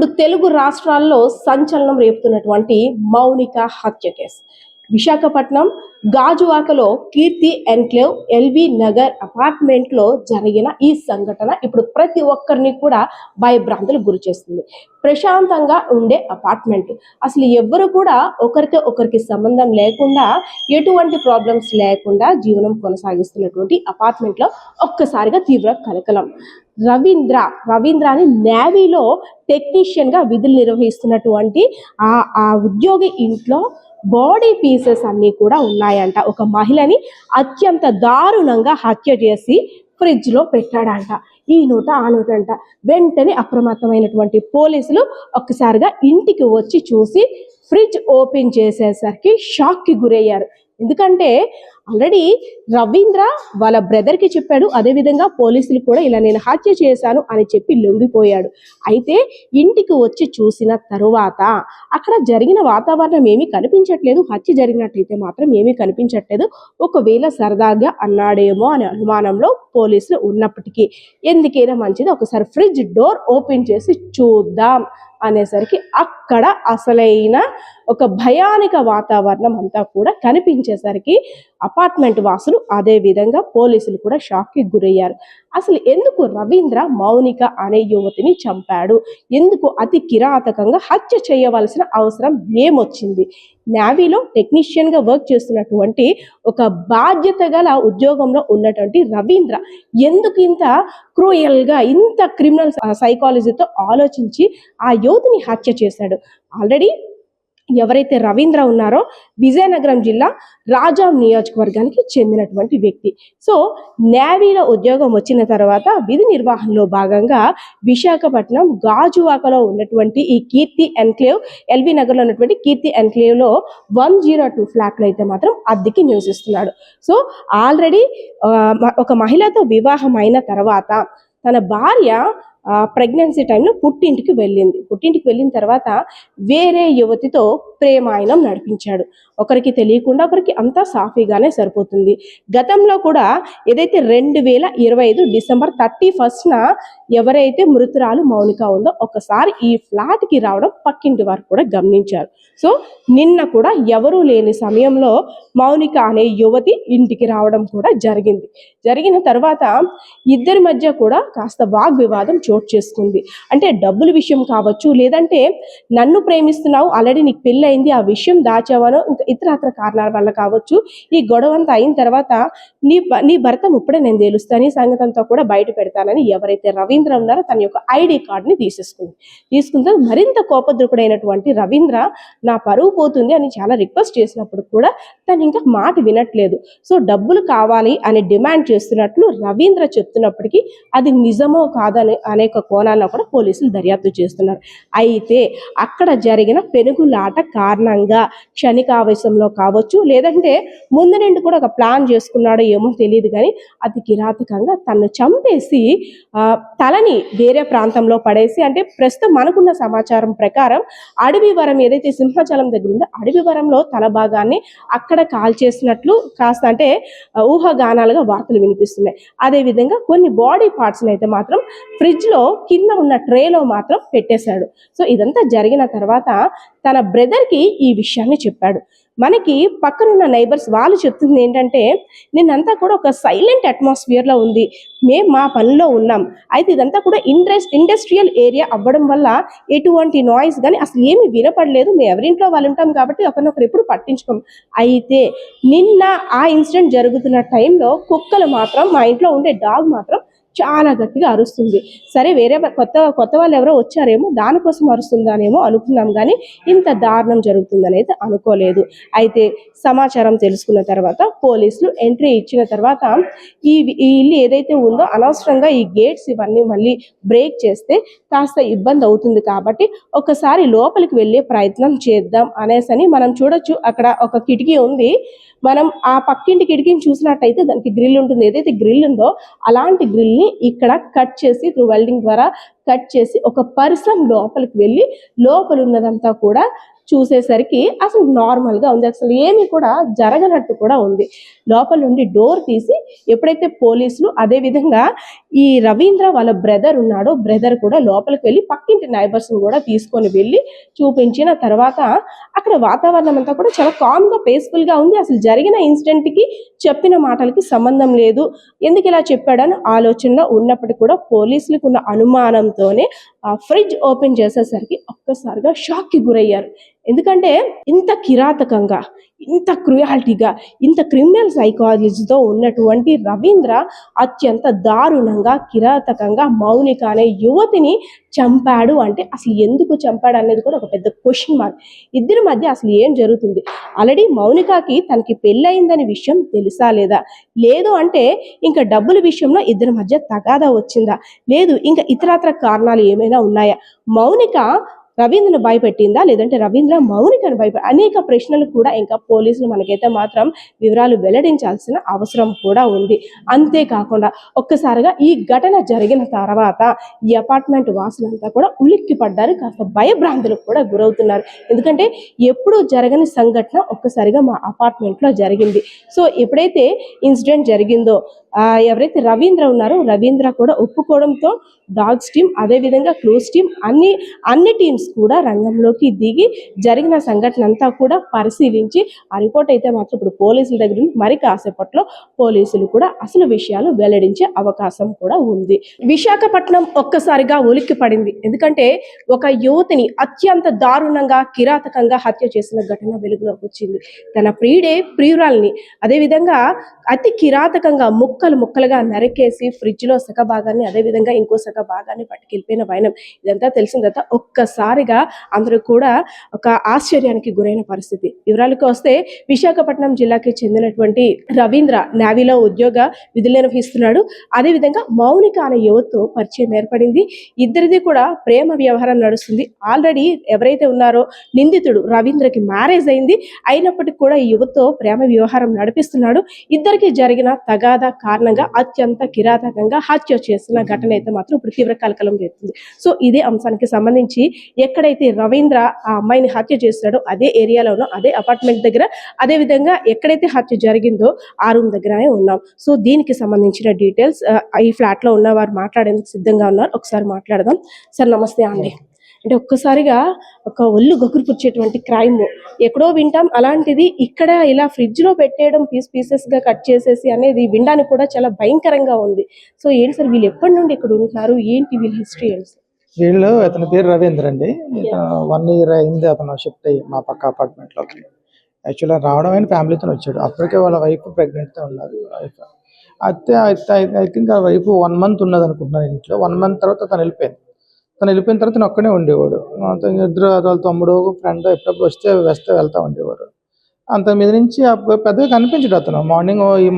ఇప్పుడు తెలుగు రాష్ట్రాల్లో సంచలనం రేపుతున్నటువంటి మౌనిక హత్య కేసు. విశాఖపట్నం గాజువాకలో కీర్తి ఎన్క్లేవ్ ఎల్బీ నగర్ అపార్ట్మెంట్లో జరిగిన ఈ సంఘటన ఇప్పుడు ప్రతి ఒక్కరిని కూడా భయభ్రాంతులకు గురి చేస్తుంది. ప్రశాంతంగా ఉండే అపార్ట్మెంట్, అసలు ఎవ్వరు కూడా ఒకరితో ఒకరికి సంబంధం లేకుండా, ఎటువంటి ప్రాబ్లమ్స్ లేకుండా జీవనం కొనసాగిస్తున్నటువంటి అపార్ట్మెంట్లో ఒక్కసారిగా తీవ్ర కలకలం. రవీంద్రాని నేవీలో టెక్నీషియన్గా విధులు నిర్వహిస్తున్నటువంటి ఆ ఉద్యోగి ఇంట్లో బాడీ పీసెస్ అన్నీ కూడా ఉన్నాయంట. ఒక మహిళని అత్యంత దారుణంగా హత్య చేసి ఫ్రిడ్జ్లో పెట్టాడంట. ఈ నోట ఆ నోట అంట. వెంటనే అప్రమత్తమైనటువంటి పోలీసులు ఒక్కసారిగా ఇంటికి వచ్చి చూసి ఫ్రిడ్జ్ ఓపెన్ చేసేసరికి షాక్కి గురయ్యారు. ఎందుకంటే ఆల్రెడీ రవీంద్ర వాళ్ళ బ్రదర్కి చెప్పాడు, అదేవిధంగా పోలీసులు కూడా ఇలా నేను హత్య చేశాను అని చెప్పి లొంగిపోయాడు. అయితే ఇంటికి వచ్చి చూసిన తరువాత అక్కడ జరిగిన వాతావరణం ఏమీ కనిపించట్లేదు. హత్య జరిగినట్టయితే మాత్రం ఏమీ కనిపించట్లేదు. ఒకవేళ సరదాగా అన్నాడేమో అనే అనుమానంలో పోలీసులు ఉన్నప్పటికీ ఎందుకైనా మంచిది ఒకసారి ఫ్రిడ్జ్ డోర్ ఓపెన్ చేసి చూద్దాం అనేసరికి అక్కడ అసలైన ఒక భయానక వాతావరణం అంతా కూడా కనిపించేసరికి అపార్ట్మెంట్ వాసులు అదే విధంగా పోలీసులు కూడా షాక్కి గురయ్యారు. అసలు ఎందుకు రవీంద్ర మౌనిక అనే యువతిని చంపాడు? ఎందుకు అతి కిరాతకంగా హత్య చేయవలసిన అవసరం ఏమొచ్చింది? నేవీలో టెక్నీషియన్గా వర్క్ చేస్తున్నటువంటి ఒక బాధ్యత గల ఉద్యోగంలో ఉన్నటువంటి రవీంద్ర ఎందుకు ఇంత క్రూయల్గా, ఇంత క్రిమినల్ సైకాలజీతో ఆలోచించి ఆ యువతిని హత్య చేశాడు? ఆల్రెడీ ఎవరైతే రవీంద్ర ఉన్నారో విజయనగరం జిల్లా రాజాం నియోజకవర్గానికి చెందినటువంటి వ్యక్తి. సో నేవీలో ఉద్యోగం వచ్చిన తర్వాత విధి నిర్వహణలో భాగంగా విశాఖపట్నం గాజువాకలో ఉన్నటువంటి ఈ కీర్తి ఎన్క్లేవ్ ఎల్బీ నగర్లో ఉన్నటువంటి కీర్తి ఎన్క్లేవ్లో 102 ఫ్లాట్లు అయితే మాత్రం అద్దెకి నివసిస్తున్నాడు. సో ఆల్రెడీ ఒక మహిళతో వివాహం అయిన తర్వాత తన భార్య ప్రెగ్నెన్సీ టైంలో పుట్టింటికి వెళ్ళిన తర్వాత వేరే యువతితో ప్రేమాయణం నడిపించాడు. ఒకరికి తెలియకుండా ఒకరికి అంతా సాఫీగానే సరిపోతుంది. గతంలో కూడా ఏదైతే 2025 డిసెంబర్ 31న ఎవరైతే మృతురాలు మౌనిక ఉందో ఒకసారి ఈ ఫ్లాట్కి రావడం పక్కింటి వారు కూడా గమనించారు. సో నిన్న కూడా ఎవరూ లేని సమయంలో మౌనిక అనే యువతి ఇంటికి రావడం కూడా జరిగిన తర్వాత ఇద్దరి మధ్య కూడా కాస్త వాగ్వివాదం చోటు చేసుకుంది. అంటే డబ్బుల విషయం కావచ్చు, లేదంటే నన్ను ప్రేమిస్తున్నావు, ఆల్రెడీ నీకు పెళ్ళి అయింది, ఆ విషయం దాచావనో, ఇంకా ఇతరత్ర కారణాల వల్ల కావచ్చు. ఈ గొడవ అంతా అయిన తర్వాత నీ భర్త ఇప్పుడే నేను తెలుస్తాను, ఈ సంగతి అంతా కూడా బయట పెడతానని ఎవరైతే రవీంద్ర ఉన్నారో తన యొక్క ఐడి కార్డుని తీసుకుంటే మరింత కోపద్రుకుడైనటువంటి రవీంద్ర నా పరువు పోతుంది అని చాలా రిక్వెస్ట్ చేసినప్పుడు కూడా తను ఇంకా మాట వినట్లేదు. సో డబ్బులు కావాలి అని డిమాండ్ చేస్తున్నట్లు రవీంద్ర చెప్తున్నప్పటికీ అది నిజమో కాదని అనేక కోణాల్లో కూడా పోలీసులు దర్యాప్తు చేస్తున్నారు. అయితే అక్కడ జరిగిన పెనుగులాట కారణంగా క్షణికావేశంలో కావచ్చు, లేదంటే ముందు నుండి కూడా ఒక ప్లాన్ చేసుకున్నాడో ఏమో తెలియదు, కానీ అతి కిరాతకంగా తను చంపేసి తలని వేరే ప్రాంతంలో పడేసి, అంటే ప్రస్తుతం మనకున్న సమాచారం ప్రకారం అడవివరం ఏదైతే సింహాచలం దగ్గర ఉందో అడవివరంలో తల భాగాన్ని అక్కడ కాల్ చేసినట్లు కాస్త అంటే ఊహాగానాలుగా వార్తలు వినిపిస్తున్నాయి. అదేవిధంగా కొన్ని బాడీ పార్ట్స్ని అయితే మాత్రం ఫ్రిడ్జ్లో కింద ఉన్న ట్రేలో మాత్రం పెట్టేశాడు. సో ఇదంతా జరిగిన తర్వాత తన బ్రదర్కి ఈ విషయాన్ని చెప్పాడు. మనకి పక్కనున్న నైబర్స్ వాళ్ళు చెప్తుంది ఏంటంటే, నిన్నంతా కూడా ఒక సైలెంట్ అట్మాస్ఫియర్లో ఉంది, మేము మా పనిలో ఉన్నాం, అయితే ఇదంతా కూడా ఇండస్ట్రియల్ ఏరియా అవ్వడం వల్ల ఎటువంటి నాయిస్ కానీ అసలు ఏమి వినపడలేదు, మేము ఎవరింట్లో వాళ్ళు ఉంటాం కాబట్టి ఒకరినొకరు ఎప్పుడు పట్టించుకోం. అయితే నిన్న ఆ ఇన్సిడెంట్ జరుగుతున్న టైంలో కుక్కలు మాత్రం, మా ఇంట్లో ఉండే డాగ్ మాత్రం చాలా గట్టిగా అరుస్తుంది. సరే వేరే కొత్త వాళ్ళు ఎవరో వచ్చారేమో దానికోసం అరుస్తుందానేమో అనుకున్నాం, కానీ ఇంత దారుణం జరుగుతుందనేది అనుకోలేదు. అయితే సమాచారం తెలుసుకున్న తర్వాత పోలీసులు ఎంట్రీ ఇచ్చిన తర్వాత ఈ ఇల్లు ఏదైతే ఉందో అనవసరంగా ఈ గేట్స్ ఇవన్నీ మళ్ళీ బ్రేక్ చేస్తే కాస్త ఇబ్బంది అవుతుంది, కాబట్టి ఒకసారి లోపలికి వెళ్ళే ప్రయత్నం చేద్దాం అనేసని మనం చూడొచ్చు. అక్కడ ఒక కిటికీ ఉంది, మనం ఆ పక్కింటి కిటికీని చూసినట్టయితే దానికి గ్రిల్ ఉంటుంది. ఏదైతే గ్రిల్ ఉందో అలాంటి గ్రిల్ని ఇక్కడ కట్ చేసి వెల్డింగ్ ద్వారా కట్ చేసి ఒక పర్సన్ లోపలికి వెళ్ళి లోపల ఉన్నదంతా కూడా చూసేసరికి అసలు నార్మల్గా ఉంది, అసలు ఏమీ కూడా జరగనట్టు కూడా ఉంది. లోపల నుండి డోర్ తీసి ఎప్పుడైతే పోలీసులు అదేవిధంగా ఈ రవీంద్ర వాళ్ళ బ్రదర్ ఉన్నాడో బ్రదర్ కూడా లోపలికి వెళ్ళి పక్కింటి నైబర్స్ని కూడా తీసుకొని వెళ్ళి చూపించిన తర్వాత అక్కడ వాతావరణం అంతా కూడా చాలా కామ్గా పీస్ఫుల్గా ఉంది. అసలు జరిగిన ఇన్సిడెంట్కి చెప్పిన మాటలకి సంబంధం లేదు, ఎందుకు ఇలా చెప్పాడని ఆలోచనలో ఉన్నప్పటికీ కూడా పోలీసులకు ఉన్న అనుమానంతోనే ఆ ఫ్రిడ్జ్ ఓపెన్ చేసేసరికి ఒక్కసారిగా షాక్కి గురయ్యారు. ఎందుకంటే ఇంత కిరాతకంగా, ఇంత క్రుయాలిటీగా, ఇంత క్రిమినల్ సైకాలజీతో ఉన్నటువంటి రవీంద్ర అత్యంత దారుణంగా కిరాతకంగా మౌనిక అనే యువతిని చంపాడు అంటే అసలు ఎందుకు చంపాడు అనేది కూడా ఒక పెద్ద క్వశ్చన్ మార్క్. ఇద్దరి మధ్య అసలు ఏం జరుగుతుంది? ఆల్రెడీ మౌనికకి తనకి పెళ్ళయిందని విషయం తెలుసా లేదా? లేదు అంటే ఇంకా డబ్బుల విషయంలో ఇద్దరి మధ్య తగాదా వచ్చిందా? లేదు ఇంకా ఇతరత్ర కారణాలు ఏమైనా ఉన్నాయా? మౌనిక రవీంద్రను భయపెట్టిందా, లేదంటే రవీంద్ర మౌనికను అనేక ప్రశ్నలు కూడా ఇంకా పోలీసులు మనకైతే మాత్రం వివరాలు వెల్లడించాల్సిన అవసరం కూడా ఉంది. అంతేకాకుండా ఒక్కసారిగా ఈ ఘటన జరిగిన తర్వాత ఈ అపార్ట్మెంట్ వాసులంతా కూడా ఉలిక్కి పడ్డారు, కాస్త భయభ్రాంతులకు కూడా గురవుతున్నారు. ఎందుకంటే ఎప్పుడూ జరగని సంఘటన ఒక్కసారిగా మా అపార్ట్మెంట్లో జరిగింది. సో ఎప్పుడైతే ఇన్సిడెంట్ జరిగిందో ఎవరైతే రవీంద్ర ఉన్నారో రవీంద్ర కూడా ఒప్పుకోవడంతో డాగ్స్ టీమ్ అదేవిధంగా క్లోజ్ టీమ్ అన్ని టీమ్స్ కూడా రంగంలోకి దిగి జరిగిన సంఘటన అంతా కూడా పరిశీలించి ఆ రిపోర్ట్ అయితే మాత్రం ఇప్పుడు పోలీసుల దగ్గర ఉంది. మరి కాసేపట్లో పోలీసులు కూడా అసలు విషయాలు వెల్లడించే అవకాశం కూడా ఉంది. విశాఖపట్నం ఒక్కసారిగా ఉలిక్కి పడింది. ఎందుకంటే ఒక యువతిని అత్యంత దారుణంగా కిరాతకంగా హత్య చేసిన ఘటన వెలుగులోకి వచ్చింది. తన ప్రియురాల్ని అదేవిధంగా అతి కిరాతకంగా ముక్కలుగా నరికేసి ఫ్రిడ్జ్లో సగ భాగాన్ని అదేవిధంగా ఇంకో సగ భాగాన్ని పట్టుకెళ్ళిపోయిన వైనం ఇదంతా తెలిసిన తర్వాత ఒక్కసారిగా అందరూ కూడా ఒక ఆశ్చర్యానికి గురైన పరిస్థితి. వివరాలకు వస్తే విశాఖపట్నం జిల్లాకి చెందినటువంటి రవీంద్ర నేవీలో ఉద్యోగ విధులు నిర్వహిస్తున్నాడు. అదేవిధంగా మౌనిక అనే యువతతో పరిచయం ఏర్పడింది. ఇద్దరిది కూడా ప్రేమ వ్యవహారం నడుస్తుంది. ఆల్రెడీ ఎవరైతే ఉన్నారో నిందితుడు రవీంద్రకి మ్యారేజ్ అయింది, అయినప్పటికీ కూడా ఈ యువతతో ప్రేమ వ్యవహారం నడిపిస్తున్నాడు. ఇద్దరికి జరిగిన తగాదా కారణంగా అత్యంత కిరాతకంగా హత్య చేసిన ఘటన అయితే మాత్రం ఇప్పుడు తీవ్ర కలకలం రేపుతుంది. సో ఇదే అంశానికి సంబంధించి ఎక్కడైతే రవీంద్ర ఆ అమ్మాయిని హత్య చేశాడో అదే ఏరియాలోనో అదే అపార్ట్మెంట్ దగ్గర అదేవిధంగా ఎక్కడైతే హత్య జరిగిందో ఆ రూమ్ దగ్గరనే ఉన్నాం. సో దీనికి సంబంధించిన డీటెయిల్స్ ఈ ఫ్లాట్లో ఉన్న వారు మాట్లాడేందుకు సిద్ధంగా ఉన్నారు. ఒకసారి మాట్లాడదాం. సార్ నమస్తే అండి. అంటే ఒక్కసారిగా ఒక ఒళ్ళు గగురుపుచ్చేటువంటి క్రైమ్ ఎక్కడో వింటాం, అలాంటిది ఇక్కడ ఇలా ఫ్రిడ్జ్లో పెట్టేయడం పీసెస్గా కట్ చేసేసి అనేది వినడానికి కూడా చాలా భయంకరంగా ఉంది. సో ఏంటి సార్, వీళ్ళు ఎప్పటి నుండి ఇక్కడ ఉంటున్నారు, ఏంటి వీళ్ళ హిస్టరీ ఏంటి సార్? వీళ్ళు అతని పేరు రవీంద్ర అండి. 1 year అయింది అతను షిఫ్ట్ అయ్యి మా పక్క అపార్ట్మెంట్లోకి. యాక్చువల్గా రావడమైన ఫ్యామిలీతో వచ్చాడు. అప్పటికే వాళ్ళ వైఫ్ ప్రెగ్నెంట్తో ఉన్నారు. ఐ థింక్ ఆ వైఫ్ 1 month ఉన్నది అనుకుంటున్నాను ఇంట్లో. 1 month తర్వాత తను వెళ్ళిపోయిన తర్వాత నేను ఒక్కడే ఉండేవాడు. ఇద్దరు వాళ్ళ తమ్ముడు ఫ్రెండ్ ఎప్పుడప్పుడు వస్తే వెళ్తూ ఉండేవారు. అంత మీద నుంచి పెద్దగా కనిపించడు అతను.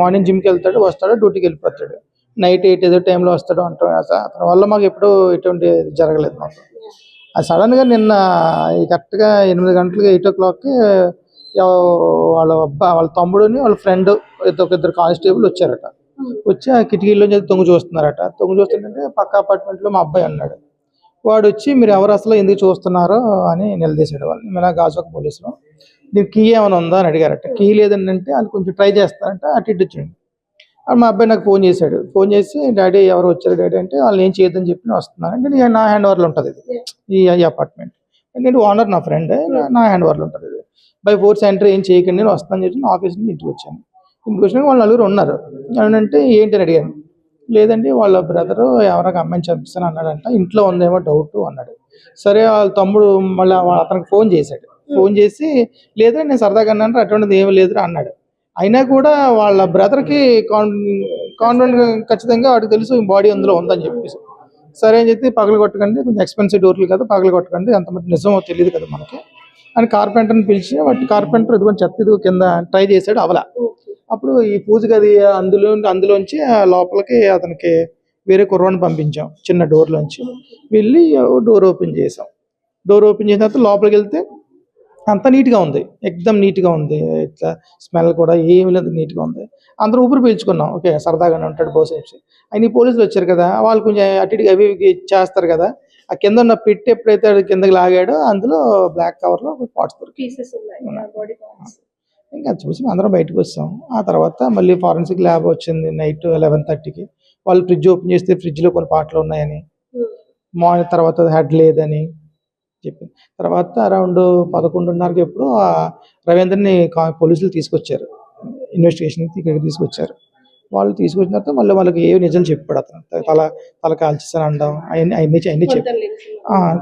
మార్నింగ్ జిమ్కి వెళ్తాడు, వస్తాడు, డ్యూటీకి వెళ్ళిపోతాడు. నైట్ 8 ఏదో టైంలో వస్తాడు అంటాం. అతని వల్ల మాకు ఎప్పుడు ఎటువంటి జరగలేదు మాకు. అది సడన్గా నిన్న కరెక్ట్గా 8 గంటలకి 8 o'clockకి వాళ్ళ తమ్ముడుని వాళ్ళ ఫ్రెండ్ ఇద్దరు కానిస్టేబుల్ వచ్చారట. వచ్చి ఆ కిటికీలో తొంగి చూస్తున్నారట. తొంగి చూస్తుంటే పక్క అపార్ట్మెంట్లో మా అబ్బాయి అన్నాడు. వాడు వచ్చి మీరు ఎవరు అసలు ఎందుకు చూస్తున్నారో అని నిలదీశాడు వాళ్ళని. ఇలా గాజువాక పోలీసులు దీనికి కీ ఏమైనా ఉందా అని అడిగారట. కీ లేదంటే వాళ్ళు కొంచెం ట్రై చేస్తారంట. అటు ఇటు వచ్చాడు. మా అబ్బాయి నాకు ఫోన్ చేశాడు. ఫోన్ చేసి డాడీ ఎవరు వచ్చారు డాడీ అంటే వాళ్ళు ఏం చేయొద్దని చెప్పి నేను వస్తున్నాను అంటే నా హ్యాండ్ ఓవర్లో ఉంటుంది ఇది ఈ అపార్ట్మెంట్. ఎందుకంటే ఓనర్ నా ఫ్రెండ్, నా హ్యాండ్ ఓవర్లో ఉంటుంది ఇది. బై ఫోర్స్ ఎంట్రీ ఏం చేయకండి నేను వస్తానని చెప్పి నా ఆఫీస్ నుంచి ఇంటికి వచ్చాను. ఇంటికి వచ్చినాక వాళ్ళు 4 ఉన్నారు. అంటే ఏంటి అని అడిగాను. లేదండి వాళ్ళ బ్రదరు ఎవరికి అమ్మాయిని చంపిస్తాను అన్నాడంట, ఇంట్లో ఉందేమో డౌట్ అన్నాడు. సరే వాళ్ళ తమ్ముడు మళ్ళీ అతనికి ఫోన్ చేశాడు. ఫోన్ చేసి లేదా నేను సరదాగా అన్నాను అటువంటిది ఏమి లేదురా అన్నాడు. అయినా కూడా వాళ్ళ బ్రదర్కి కాన్ఫిడెంట్ ఖచ్చితంగా వాడికి తెలుసు బాడీ అందులో ఉందని చెప్పేసి సరే అని చెప్పి పగలు కొట్టకండి, కొంచెం ఎక్స్పెన్సివ్ డోర్లు కదా పగలు కొట్టకండి, ఎంతమంది నిజమో తెలియదు కదా మనకి అని కార్పెంటర్ని పిలిచి వాటి కార్పెంటర్ ఇదిగో చెత్త ఇదిగో కింద ట్రై చేశాడు. అవలా అప్పుడు ఈ పూజ గది అందులోంచి లోపలికి అతనికి వేరే కుర్రాన్ని పంపించాం. చిన్న డోర్లోంచి వెళ్ళి డోర్ ఓపెన్ చేసాం. డోర్ ఓపెన్ చేసిన తర్వాత లోపలికి వెళ్తే అంతా నీట్గా ఉంది, ఎక్దమ్ నీట్గా ఉంది. ఇట్లా స్మెల్ కూడా ఏమి లేదు, నీట్గా ఉంది. అందరూ ఊపిరి పీల్చుకున్నాం. ఓకే సరదాగానే ఉంటాడు బహుశా. అయినా పోలీసులు వచ్చారు కదా, వాళ్ళు కొంచెం అటు ఇటుగా అవి చేస్తారు కదా, ఆ కింద ఉన్న పెట్టి ఎప్పుడైతే అది కిందకి లాగాడో అందులో బ్లాక్ కవర్ లో పార్ట్స్ దొరికాయి. పీసెస్ ఉన్నాయి బాడీ పార్ట్స్. ఇంకా అది చూసి అందరం బయటకు వచ్చాం. ఆ తర్వాత మళ్ళీ ఫారెన్సిక్ ల్యాబ్ వచ్చింది నైట్ 11:30కి. వాళ్ళు ఫ్రిడ్జ్ ఓపెన్ చేస్తే ఫ్రిడ్జ్ లో కొన్ని పాటలు ఉన్నాయని, మార్నింగ్ తర్వాత హెడ్ లేదని చెప్పింది. తర్వాత అరౌండ్ 11:30కి ఎప్పుడు ఆ రవీంద్రని పోలీసులు తీసుకొచ్చారు, ఇన్వెస్టిగేషన్ ఇక్కడికి తీసుకొచ్చారు. వాళ్ళు తీసుకొచ్చిన తర్వాత మళ్ళీ వాళ్ళకి ఏ నిజాలు చెప్పాడు అతను. తల కాల్చేసాను అనడం అవన్నీ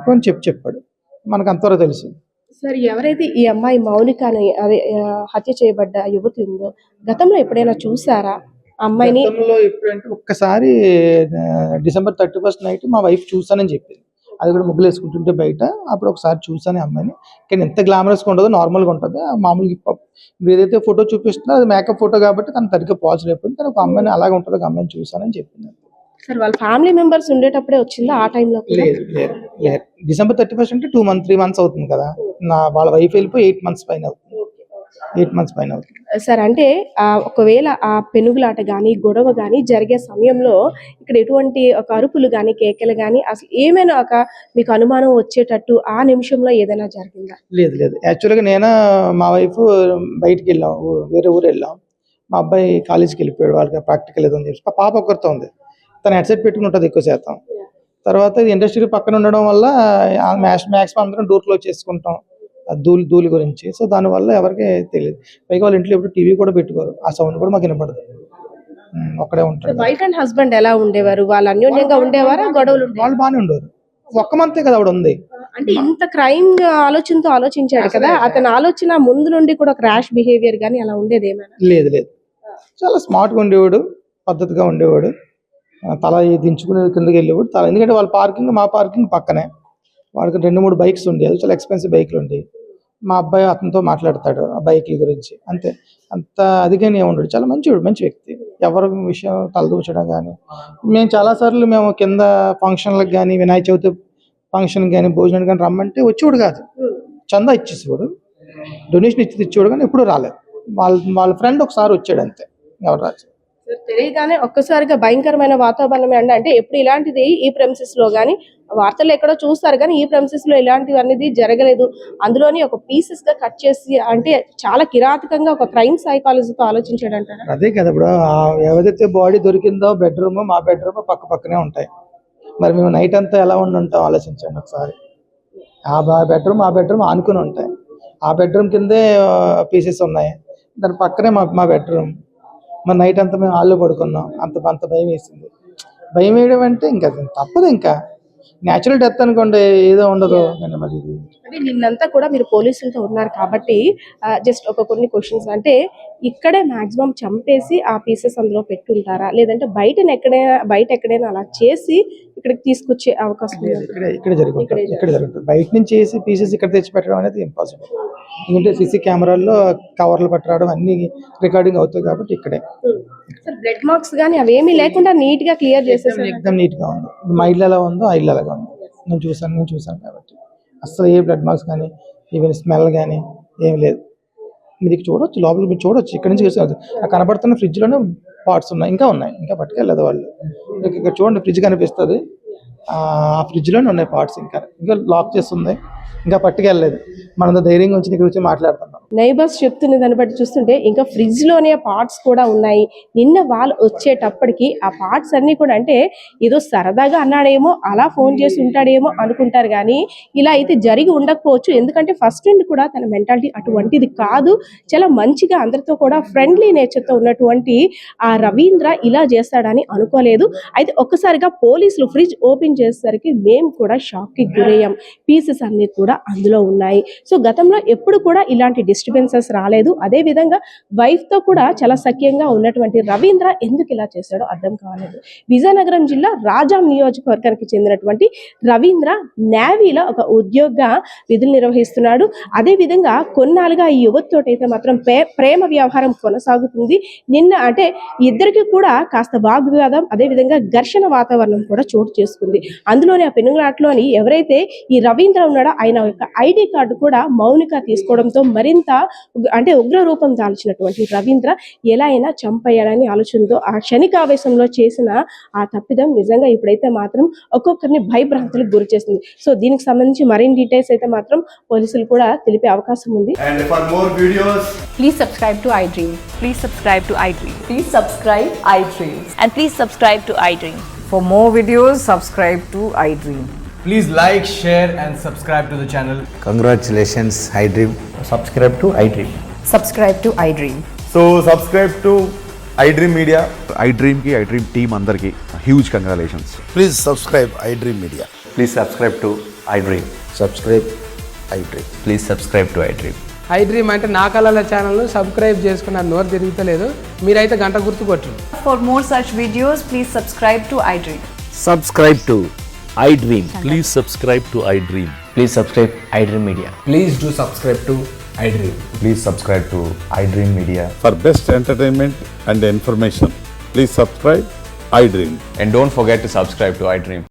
కొంచెం చెప్పాడు. మనకు అంతవరకు తెలుసు. సార్, ఎవరైతే ఈ అమ్మాయి మౌనికని అదే హత్య చేయబడ్డ యువతి ఉందో గతంలో ఎప్పుడైనా చూసారా అమ్మాయిని? గతంలో ఎప్పుడంటే ఒక్కసారి December 31st నైట్ మా వైఫ్ చూసానని చెప్పింది. అది కూడా ముగ్గులు వేసుకుంటుంటే బయట. అప్పుడు ఒకసారి చూసాను అమ్మాయిని. కానీ ఎంత గ్లామరస్గా ఉండదు, నార్మల్గా ఉంటుంది. మామూలుగా ఏదైతే ఫోటో చూపిస్తుందో అది మేకప్ ఫోటో కాబట్టి తను సరిగ్గా పాజిటివ్ అయిపోయింది. కానీ ఒక అమ్మాయిని అలాగే ఉంటుంది, ఒక అమ్మాయిని చూసానని చెప్పింది. సార్, వాళ్ళ ఫ్యామిలీ మెంబర్స్ ఉండేటప్పుడే వచ్చిందా ఆ టైంలో? లేదు. December 31st అంటే 3 months అవుతుంది కదా. వాళ్ళ వైఫ్ వెళ్ళిపోయి 8 months పైన అవుతుంది. 8 months పైన అవుతుంది. సార్, అంటే ఒకవేళ ఆ పెనుగులాట కానీ గొడవ కానీ జరిగే సమయంలో ఇక్కడ ఎటువంటి ఒక అరుపులు కానీ కేకలు కానీ అసలు ఏమైనా ఒక మీకు అనుమానం వచ్చేటట్టు ఆ నిమిషంలో ఏదైనా జరిగిందా? లేదు. యాక్చువల్గా నేను మా వైఫ్ బయటికి వెళ్ళాం, వేరే ఊరు వెళ్ళాం. మా అబ్బాయి కాలేజీకి వెళ్ళిపోయాడు, వాళ్ళకి ప్రాక్టికల్ ఏదో అని చెప్పి. పాప ఒక్కరితో ఉంది, తను హెడ్సెట్ పెట్టుకుని ఉంటుంది ఎక్కువ శాతం. తర్వాత ఇండస్ట్రీ పక్కన ఉండడం వల్ల మ్యాక్సిమం అందరం డోర్ క్లోజ్ చేసుకుంటాం ధూళి గురించి. సో దానివల్ల ఎవరికి తెలియదు. పైగా వాళ్ళ ఇంట్లో ఎప్పుడు టీవీ కూడా పెట్టుకోరు, ఆ సౌండ్ కూడా మాకు వినపడదు. ఒక్కడే ఉంటాడు. వైఫ్ అండ్ హస్బెండ్ ఎలా ఉండేవారు? వాళ్ళు అన్యోన్యంగా ఉండేవారా? గొడవలు? వాళ్ళు బాగానే ఉండేవారు. ఒక్క మంతే కదా ఆవిడ ఉంది. అంటే ఇంత క్రైమ్ ఆలోచనతో ఆలోచించాడు కదా, అతని ఆలోచన ముందు నుండి కూడా ఒక ర్యాష్ బిహేవియర్ కానీ అలా ఉండేది ఏమైనా? లేదు. చాలా స్మార్ట్గా ఉండేవాడు, పద్ధతిగా ఉండేవాడు. తల దించుకుని కిందకి వెళ్ళేవాడు. ఎందుకంటే వాళ్ళ పార్కింగ్ మా పార్కింగ్ పక్కనే. వాడికి 2-3 బైక్స్ ఉండేవి, చాలా ఎక్స్పెన్సివ్ బైక్లు ఉండేవి. మా అబ్బాయి అతనితో మాట్లాడతాడు ఆ బైక్ల గురించి, అంతే. అంత అదిగానే ఉండడు. చాలా మంచి వ్యక్తి. ఎవరి విషయం తలదూచడం కానీ. మేము చాలాసార్లు కింద ఫంక్షన్లకు కానీ, వినాయక చవితి ఫంక్షన్ కానీ, భోజనం కానీ రమ్మంటే వచ్చేవాడు కాదు. చందా ఇచ్చేసేవాడు, డొనేషన్ ఇచ్చేవాడు, కానీ ఎప్పుడూ రాలేదు. వాళ్ళ ఫ్రెండ్ ఒకసారి వచ్చాడు అంతే, ఎవరు రాజు. తెలియగానే ఒక్కసారిగా భయంకరమైన వాతావరణం అంటే ఎప్పుడు ఇలాంటిది ఈ ప్రెమిసెస్ లో కానీ వార్తలు ఎక్కడో చూస్తారు, కానీ ఈ ప్రెమిసెస్ లో ఇలాంటివి అనేది జరగలేదు. అందులోని ఒక పీసెస్ గా కట్ చేసి అంటే చాలా కిరాతకంగా ఒక క్రైమ్ సైకాలజీతో ఆలోచించాడు అంటారు. అదే కదా, ఇప్పుడు ఏదైతే బాడీ దొరికిందో బెడ్రూమ్ మా బెడ్రూమ్ పక్కనే ఉంటాయి. మరి మేము నైట్ అంతా ఎలా ఉంటాం ఆలోచించండి ఒకసారి. ఆ బెడ్రూమ్ ఆనుకుని ఉంటాయి. ఆ బెడ్రూమ్ కిందే పీసెస్ ఉన్నాయి, దాని పక్కనే మా బెడ్రూమ్. మరి నైట్ అంతా మేము హాల్లో పడుకున్నాం. అంత భయం వేసింది. భయం వేయడం అంటే ఇంకా తప్పదు. ఇంకా న్యాచురల్ డెత్ అనుకోండి, ఏదో ఉండదు. మరి ఇది అంటే నిన్నంతా కూడా మీరు పోలీసులతో ఉన్నారు కాబట్టి జస్ట్ కొన్ని క్వశ్చన్స్. అంటే ఇక్కడే మాక్సిమం చంపేసి ఆ పీసెస్ అందులో పెట్టుంటారా, లేదంటే బయట ఎక్కడైనా అలా చేసి ఇక్కడికి తీసుకొచ్చే అవకాశం ఉందా? ఇక్కడ జరుగుతుంది. బయట నుంచి చేసి పీసెస్ ఇక్కడ తెచ్చి పెట్టడం అనేది ఇంపాసిబుల్. ఎందుకంటే సీసీ కెమెరాల్లో కవర్లు పట్టడం అన్ని రికార్డింగ్ అవుతాయి కాబట్టి ఇక్కడే. బ్లడ్ మార్క్స్ కానీ అవేమీ లేకుండా నీట్ గా క్లియర్ చేసేసారు. ఎక్దమ్ నీట్ గా ఉంది. మా ఇల్లు ఎలా ఉందో ఆ ఇల్లు అలాగా ఉంది. నేను చూసాను కాబట్టి అసలు ఏ బ్లడ్ మార్క్స్ కానీ ఈవెన్ స్మెల్ కానీ ఏం లేదు. మీరు చూడొచ్చు, లోపలికి మీరు చూడొచ్చు. ఇక్కడ నుంచి చూసారు కనబడుతున్న ఫ్రిడ్జ్ లోనే పార్ట్స్ ఉన్నాయి, ఇంకా పట్టుకెళ్ళదు వాళ్ళు. ఇక్కడ చూడండి, ఫ్రిడ్జ్ కనిపిస్తుంది. ఆ ఫ్రిడ్జ్ లోనే ఉన్నాయి పార్ట్స్. ఇంకా లాక్ చేస్తుంది, ఇంకా పట్టుకెళ్ళలేదు. మనం ధైర్యంగా వచ్చి ఇక్కడ వచ్చి మాట్లాడుతున్నాం. నైబర్స్ చెప్తున్న దాన్ని బట్టి చూస్తుంటే ఇంకా ఫ్రిడ్జ్ లోనే పార్ట్స్ కూడా ఉన్నాయి. నిన్న వాళ్ళు వచ్చేటప్పటికి ఆ పార్ట్స్ అన్ని కూడా అంటే ఏదో సరదాగా అన్నాడేమో, అలా ఫోన్ చేసి ఉంటాడేమో అనుకుంటారు, కానీ ఇలా అయితే జరిగి ఉండకపోవచ్చు. ఎందుకంటే ఫస్ట్ నుండి కూడా తన మెంటాలిటీ అటువంటిది కాదు. చాలా మంచిగా అందరితో కూడా ఫ్రెండ్లీ నేచర్తో ఉన్నటువంటి ఆ రవీంద్ర ఇలా చేస్తాడని అనుకోలేదు. అయితే ఒక్కసారిగా పోలీసులు ఫ్రిడ్జ్ ఓపెన్ చేసేసరికి మేము కూడా షాక్ కి గురయ్యాం. పీసెస్ అన్ని కూడా అందులో ఉన్నాయి. సో గతంలో ఎప్పుడు కూడా ఇలాంటి డిస్టర్బెన్సెస్ రాలేదు. అదే విధంగా వైఫ్ తో కూడా చాలా సఖ్యంగా ఉన్నటువంటి రవీంద్ర ఎందుకు ఇలా చేశాడో అర్థం కాలేదు. విజయనగరం జిల్లా రాజాం నియోజకవర్గానికి చెందినటువంటి రవీంద్ర నేవీలో ఒక ఉద్యోగ విధులు నిర్వహిస్తున్నాడు. అదే విధంగా కొన్నాళ్ళుగా ఈ యువతతోటైతే మాత్రం ప్రేమ వ్యవహారం కొనసాగుతుంది. నిన్న అంటే ఇద్దరికి కూడా కాస్త వాగ్వివాదం, అదే విధంగా ఘర్షణ వాతావరణం కూడా చోటు చేసుకుంది. అందులోని ఆ పెనుగులాటలోని ఎవరైతే ఈ రవీంద్ర ఉన్నాడో ఆయన యొక్క ఐడి కార్డు కూడా కూడా మౌనిక తీసుకోవడంతో మరింత అంటే ఉగ్ర రూపం దాల్చినటువంటి రవీంద్ర ఎలా అయినా చంపేయాలని ఆలోచనతో ఆ క్షణికావేశంలో చేసిన ఆ తప్పిదం నిజంగా ఇప్పుడైతే మాత్రం ఒక్కొక్కరిని భయభ్రాంతులకు గురి చేస్తుంది. సో దీనికి సంబంధించి మరిన్ని డీటెయిల్స్ అయితే మాత్రం పోలీసులు కూడా తెలిపే అవకాశం ఉంది. And for more videos, Please subscribe to iDream. Please subscribe to iDream. Please subscribe iDream. And please subscribe to iDream. For more videos, subscribe to iDream. please like, share and subscribe to the channel. Congratulations, iDream. Subscribe to iDream. Subscribe to iDream. So subscribe to iDream Media. iDream की iDream team अंदर की huge congratulations. Please subscribe iDream Media. Please subscribe to iDream. Subscribe iDream. Please subscribe to iDream. iDream అంటే నా కళల channel subscribe చేసుకున్న నోరు తిరుగుతలేదు, మీరైతే గంట గుర్తు కొట్టండి. For more such videos, please subscribe to iDream. Subscribe to iDream. Please subscribe to iDream. Please subscribe iDream Media. Please do subscribe to iDream. Please subscribe to iDream Media. For best entertainment and information, please subscribe iDream. And don't forget to subscribe to iDream.